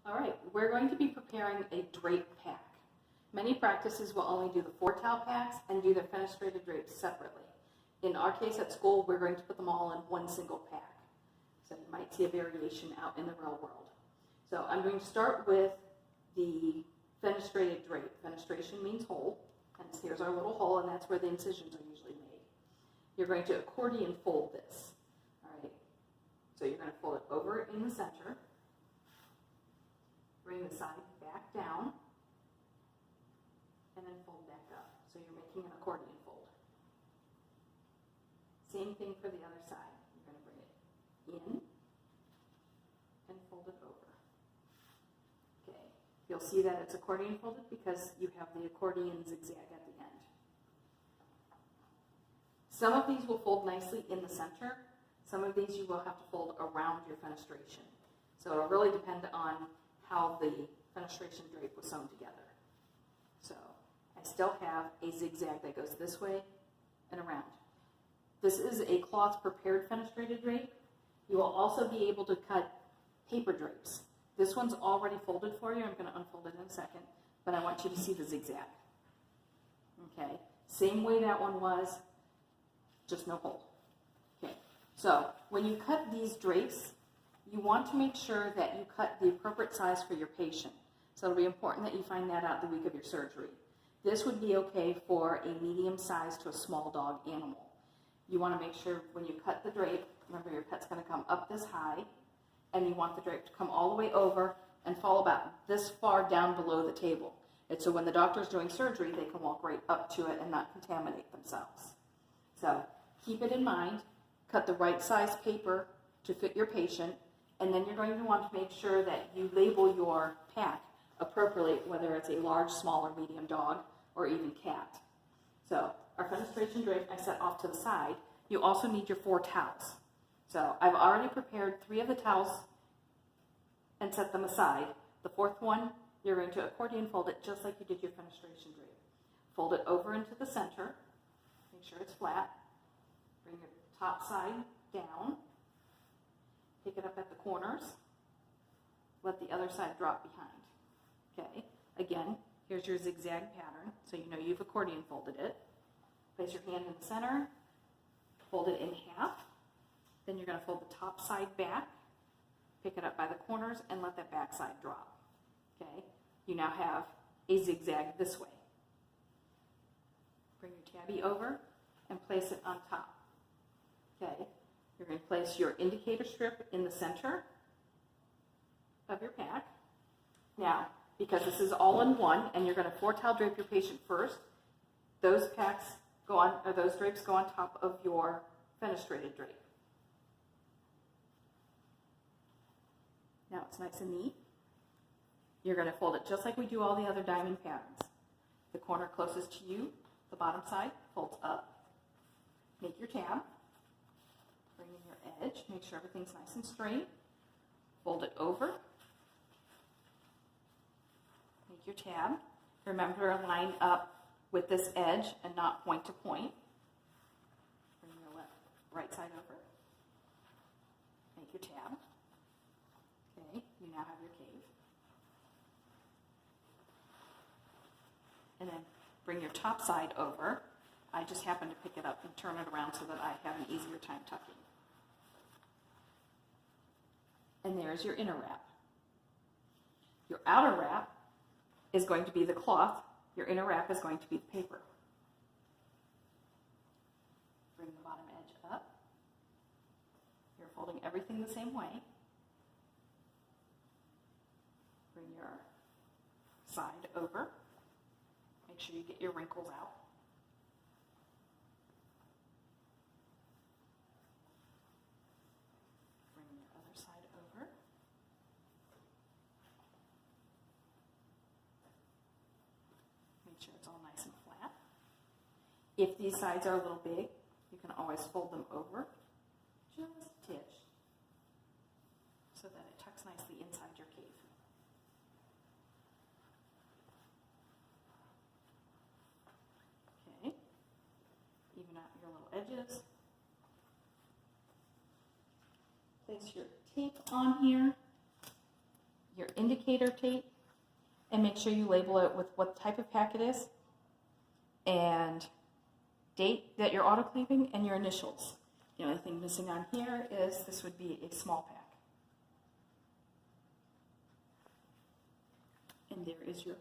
All right, we're going to be preparing a drape pack. Many practices will only do the 4 towel packs and do their fenestrated drapes separately. In our case at school, we're going to put them all in one single pack. So you might see a variation out in the real world. So I'm going to start with the fenestrated drape. Fenestration means hole, and here's our little hole, and that's where the incisions are usually made. You're going to accordion fold this. All right, so you're going to fold it over in the center, bring the side back down, and then fold back up. So you're making an accordion fold. Same thing for the other side. You're going to bring it in and fold it over. Okay, you'll see that it's accordion folded because you have the accordion zigzag at the end. Some of these will fold nicely in the center. Some of these you will have to fold around your fenestration. So it'll really depend on how the fenestration drape was sewn together. So I still have a zigzag that goes this way and around. This is a cloth prepared fenestrated drape. You will also be able to cut paper drapes. This one's already folded for you. I'm going to unfold it in a second, but I want you to see the zigzag. Okay, same way that one was, just no hole. Okay, so when you cut these drapes, you want to make sure that you cut the appropriate size for your patient. So it'll be important that you find that out the week of your surgery. This would be okay for a medium size to a small dog animal. You want to make sure when you cut the drape, remember your pet's going to come up this high, and you want the drape to come all the way over and fall about this far down below the table. And so when the doctor's doing surgery, they can walk right up to it and not contaminate themselves. So keep it in mind, cut the right size paper to fit your patient, and then you're going to want to make sure that you label your pack appropriately, whether it's a large, small, or medium dog, or even cat. So our fenestration drape I set off to the side. You also need your 4 towels. So I've already prepared 3 of the towels and set them aside. The 4th one, you're going to accordion fold it just like you did your fenestration drape. Fold it over into the center. Make sure it's flat. Bring your top side down. Pick it up at the corners. Let the other side drop behind. Okay, again, here's your zigzag pattern, so you know you've accordion folded it. Place your hand in the center, fold it in half. Then you're going to fold the top side back, pick it up by the corners, and let that back side drop. Okay, you now have a zigzag this way. Bring your tabby over and place it on top. Okay, you're going to place your indicator strip in the center of your pack. Now, because this is all in one, and you're going to 4 towel drape your patient first, those packs go on, or those drapes go on top of your fenestrated drape. Now it's nice and neat. You're going to fold it just like we do all the other diamond patterns. The corner closest to you, the bottom side, folds up. Make your tab. Bring in your edge. Make sure everything's nice and straight. Fold it over. Make your tab. Remember to line up with this edge and not point to point. Bring your right side over. Make your tab. Okay, you now have your cave. And then bring your top side over. I just happen to pick it up and turn it around so that I have an easier time tucking. And there's your inner wrap. Your outer wrap is going to be the cloth. Your inner wrap is going to be the paper. Bring the bottom edge up. You're folding everything the same way. Bring your side over. Make sure you get your wrinkles out. Bring your other side over. Make sure it's all nice and flat. If these sides are a little big, you can always fold them over just a titch so that it tucks nicely inside your cave. Okay, even out your little edges. Place your tape on here. your indicator tape, and make sure you label it with what type of pack it is, and date that you're autoclaving, and your initials. The only thing missing on here is this would be a small pack. And there is your